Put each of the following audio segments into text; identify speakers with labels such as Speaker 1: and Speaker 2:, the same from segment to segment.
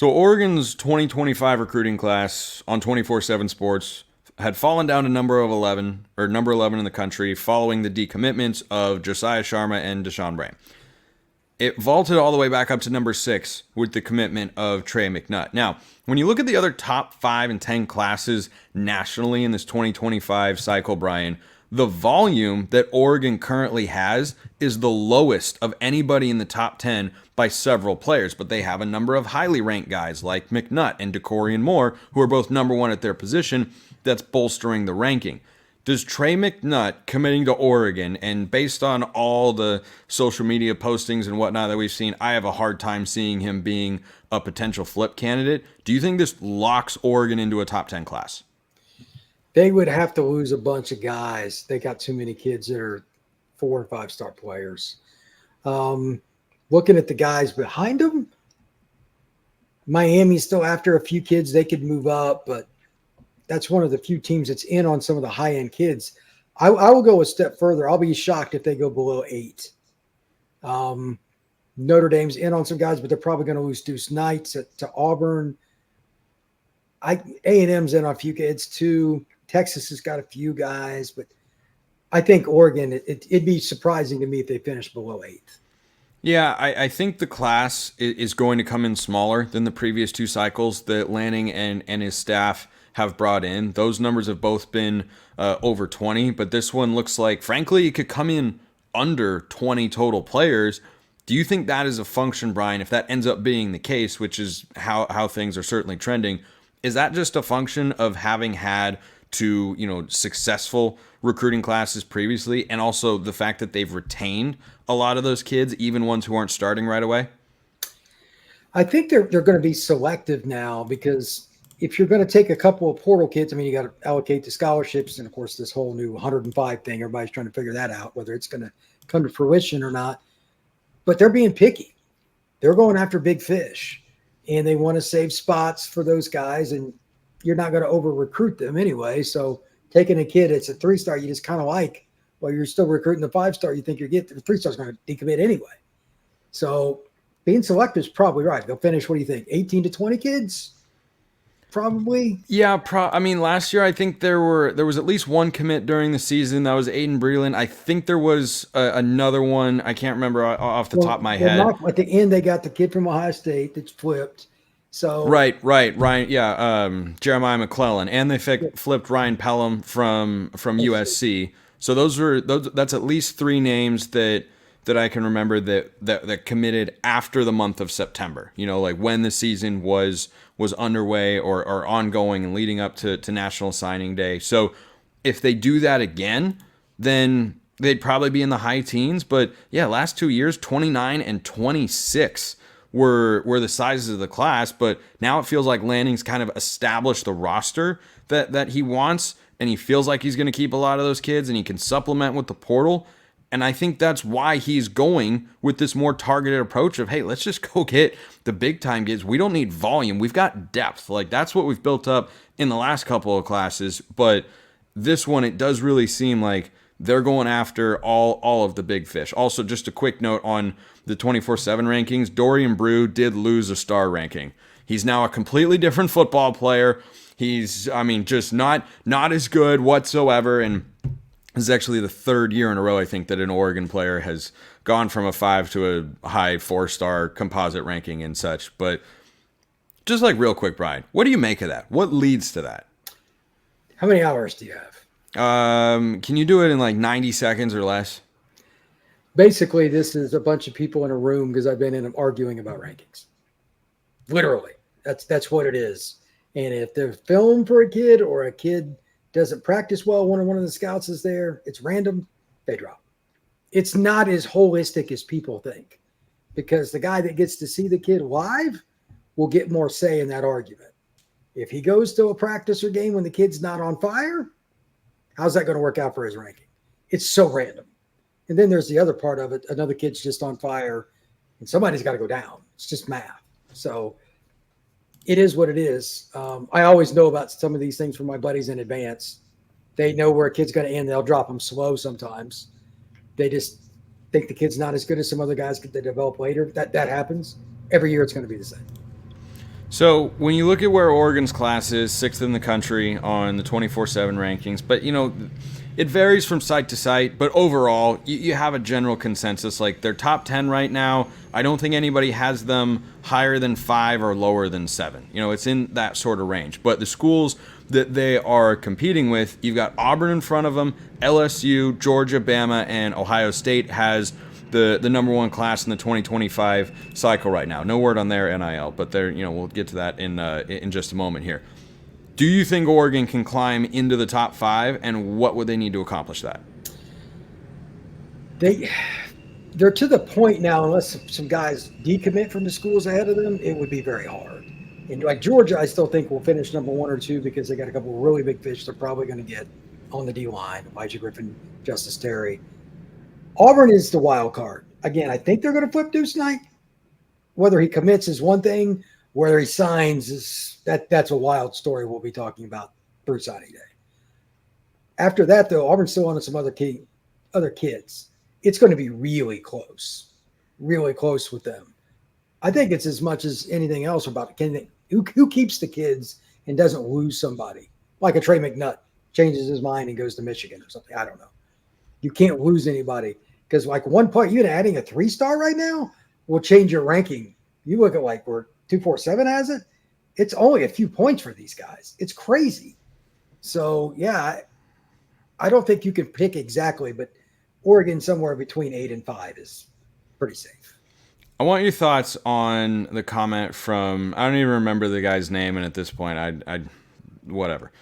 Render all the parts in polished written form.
Speaker 1: So Oregon's 2025 recruiting class on 24/7 Sports had fallen down to number 11 in the country following the decommitments of Josiah Sharma and Deshaun Bray. It vaulted all the way back up to number 6 with the commitment of Trey McNutt. Now, when you look at the other top 5 and 10 classes nationally in this 2025 cycle, Brian, the volume that Oregon currently has is the lowest of anybody in the top 10 by several players, but they have a number of highly ranked guys like McNutt and DeCorian Moore, who are both number 1 at their position. That's bolstering the ranking. Does Trey McNutt committing to Oregon, and based on all the social media postings and whatnot that we've seen, I have a hard time seeing him being a potential flip candidate. Do you think this locks Oregon into a top 10 class?
Speaker 2: They would have to lose a bunch of guys. They got too many kids that are 4 and 5-star players. Looking at the guys behind them, Miami's still after a few kids. They could move up, but that's one of the few teams that's in on some of the high-end kids. I will go a step further. I'll be shocked if they go below 8. Notre Dame's in on some guys, but they're probably going to lose Deuce Knight to Auburn. A&M's in on a few kids too. Texas has got a few guys, but I think Oregon, it'd be surprising to me if they finish below 8.
Speaker 1: Yeah, I think the class is going to come in smaller than the previous 2 cycles that Lanning and his staff have brought in. Those numbers have both been over 20, but this one looks like, frankly, it could come in under 20 total players. Do you think that is a function, Brian, if that ends up being the case, which is how things are certainly trending, is that just a function of having had successful recruiting classes previously, and also the fact that they've retained a lot of those kids, even ones who aren't starting right away?
Speaker 2: I think they're going to be selective now, because if you're going to take a couple of portal kids, you got to allocate the scholarships, and of course this whole new 105 thing, everybody's trying to figure that out, whether it's going to come to fruition or not. But they're being picky. They're going after big fish, and they want to save spots for those guys, and you're not going to over-recruit them anyway. So taking a kid that's a 3-star you just kind of like, while you're still recruiting the 5-star you think you're getting, the 3-star is going to decommit anyway. So being selective is probably right. They'll finish, what do you think, 18 to 20 kids? Probably.
Speaker 1: Yeah, last year I think there was at least one commit during the season. That was Aiden Breland. I think there was another one. I can't remember off the top of my head.
Speaker 2: At the end, they got the kid from Ohio State that's flipped. So
Speaker 1: right, Ryan. Yeah, Jeremiah McClellan, and they flipped Ryan Pelham from USC. So that's at least 3 names that I can remember that committed after the month of September. Like when the season was underway or ongoing and leading up to National Signing Day. So if they do that again, then they'd probably be in the high teens. But yeah, last 2 years, 29 and 26 were the sizes of the class. But now it feels like Lanning's kind of established the roster that he wants, and he feels like he's going to keep a lot of those kids, and he can supplement with the portal. And I think that's why he's going with this more targeted approach of, hey, let's just go get the big time kids. We don't need volume. We've got depth. Like, that's what we've built up in the last couple of classes. But this one, it does really seem like they're going after all of the big fish. Also, just a quick note on the 24/7 rankings. Dorian Brew did lose a star ranking. He's now a completely different football player. He's, just not as good whatsoever. And this is actually the 3rd year in a row, I think, that an Oregon player has gone from a 5 to a high 4-star composite ranking and such. But just like real quick, Brian, what do you make of that? What leads to that?
Speaker 2: How many hours do you have?
Speaker 1: Can you do it in like 90 seconds or less?
Speaker 2: Basically, this is a bunch of people in a room because I've been in them arguing about rankings. Literally, that's what it is. And if they're film for a kid, or a kid doesn't practice well, one of the scouts is there, it's random, they drop. It's not as holistic as people think, because the guy that gets to see the kid live will get more say in that argument. If he goes to a practice or game when the kid's not on fire, how's that going to work out for his ranking? It's so random. And then there's the other part of it. Another kid's just on fire, and somebody's got to go down. It's just math. So it is what it is. I always know about some of these things from my buddies in advance. They know where a kid's going to end. They'll drop them slow sometimes. They just think the kid's not as good as some other guys that develop later. That happens. Every year it's going to be the same.
Speaker 1: So when you look at where Oregon's class is, sixth in the country on the 24/7 rankings, but it varies from site to site. But overall, you have a general consensus. Like they're top 10 right now. I don't think anybody has them higher than 5 or lower than 7. It's in that sort of range. But the schools that they are competing with, you've got Auburn in front of them, LSU, Georgia, Bama, and Ohio State has the number one class in the 2025 cycle right now. No word on their NIL, but we'll get to that in just a moment here. Do you think Oregon can climb into the top 5, and what would they need to accomplish that?
Speaker 2: They're to the point now, unless some guys decommit from the schools ahead of them, it would be very hard. And like Georgia, I still think will finish number 1 or 2 because they got a couple of really big fish they're probably going to get on the D line. Elijah Griffin, Justice Terry. Auburn is the wild card. Again, I think they're going to flip Deuce Knight. Whether he commits is one thing. Whether he signs that's a wild story we'll be talking about through signing day. After that, though, Auburn's still on some other kids. It's going to be really close with them. I think it's as much as anything else about who keeps the kids and doesn't lose somebody. Like a Trey McNutt changes his mind and goes to Michigan or something. I don't know. You can't lose anybody because like one point, even adding a 3-star right now will change your ranking. You look at like where 247 has it. It's only a few points for these guys. It's crazy. So yeah, I don't think you can pick exactly, but Oregon somewhere between 8 and 5 is pretty safe.
Speaker 1: I want your thoughts on the comment from, I don't even remember the guy's name, and at this point, I whatever.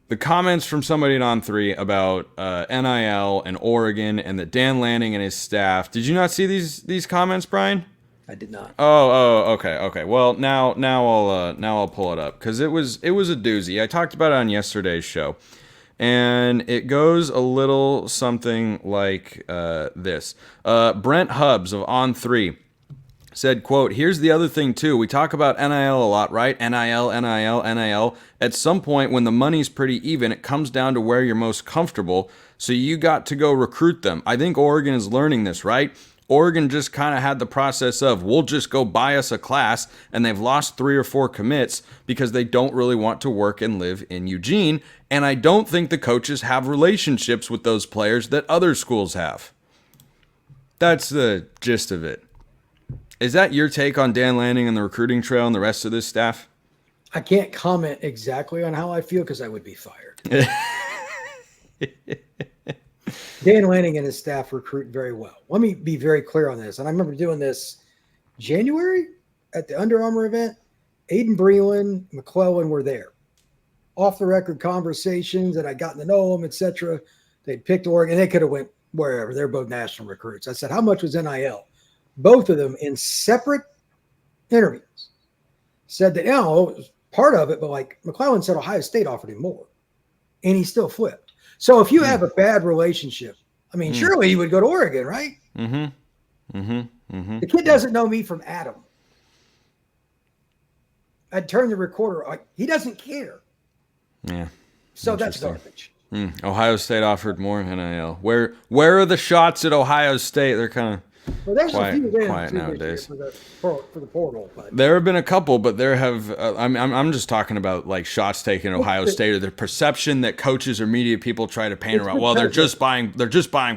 Speaker 1: The comments from somebody at On3 about NIL and Oregon and that Dan Lanning and his staff. Did you not see these comments, Brian?
Speaker 2: I did not.
Speaker 1: Okay. Well, now I'll pull it up because it was a doozy. I talked about it on yesterday's show, and it goes a little something like this. Brent Hubbs of On3 said, quote, "Here's the other thing, too. We talk about NIL a lot, right? NIL. At some point, when the money's pretty even, it comes down to where you're most comfortable. So you got to go recruit them. I think Oregon is learning this, right? Oregon just kind of had the process of, we'll just go buy us a class, and they've lost 3 or 4 commits because they don't really want to work and live in Eugene. And I don't think the coaches have relationships with those players that other schools have." That's the gist of it. Is that your take on Dan Lanning and the recruiting trail and the rest of this staff?
Speaker 2: I can't comment exactly on how I feel because I would be fired. Dan Lanning and his staff recruit very well. Let me be very clear on this. And I remember doing this January at the Under Armour event. Aiden Breland, McClellan were there. Off the record conversations, and I'd gotten to know them, etc. They'd picked Oregon. They could have went wherever. They're both national recruits. I said, how much was NIL? Both of them in separate interviews said that, it was part of it, but like McClellan said, Ohio State offered him more, and he still flipped. So if you have a bad relationship, I mean, surely he would go to Oregon, right? The kid doesn't know me from Adam. I'd turn the recorder. He doesn't care.
Speaker 1: Yeah.
Speaker 2: So that's garbage.
Speaker 1: Ohio State offered more NIL. Where are the shots at Ohio State? They're kind of quiet nowadays
Speaker 2: for the portal. But.
Speaker 1: There have been a couple, but there have. I'm just talking about like shots taken at Ohio State, or the perception that coaches or media people try to paint around. Well, they're just buying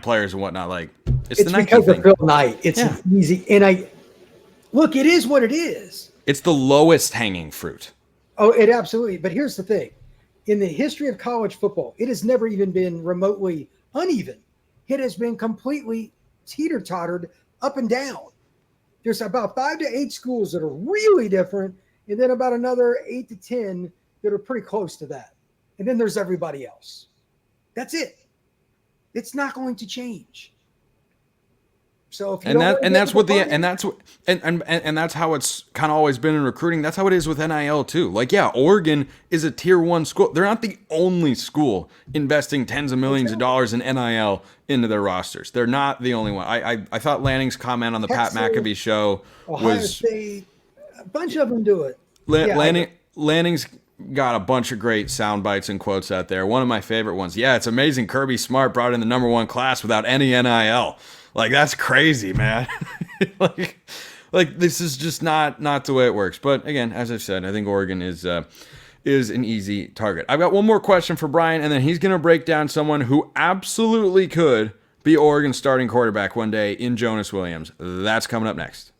Speaker 1: players and whatnot. Like it's the Nike
Speaker 2: because
Speaker 1: thing.
Speaker 2: Of Phil Knight. It's easy, and look. It is what it is.
Speaker 1: It's the lowest hanging fruit.
Speaker 2: Oh, it absolutely. But here's the thing: in the history of college football, it has never even been remotely uneven. It has been completely teeter-tottered up and down. There's about 5 to 8 schools that are really different, and then about another 8 to 10 that are pretty close to that. And then there's everybody else. That's it. It's not going to change. So if you that's how it's kind of always been in recruiting. That's how it is with NIL too. Like, yeah, Oregon is a tier 1 school. They're not the only school investing tens of millions of dollars in NIL into their rosters. They're not the only one. I thought Lanning's comment on the Pat McAfee show Ohio State, a bunch of them do it.
Speaker 1: Lanning's got a bunch of great sound bites and quotes out there. One of my favorite ones. Yeah, it's amazing Kirby Smart brought in the number 1 class without any NIL. Like, that's crazy, man. Like, this is just not the way it works. But again, as I've said, I think Oregon is an easy target. I've got one more question for Brian, and then he's going to break down someone who absolutely could be Oregon's starting quarterback one day in Jonas Williams. That's coming up next.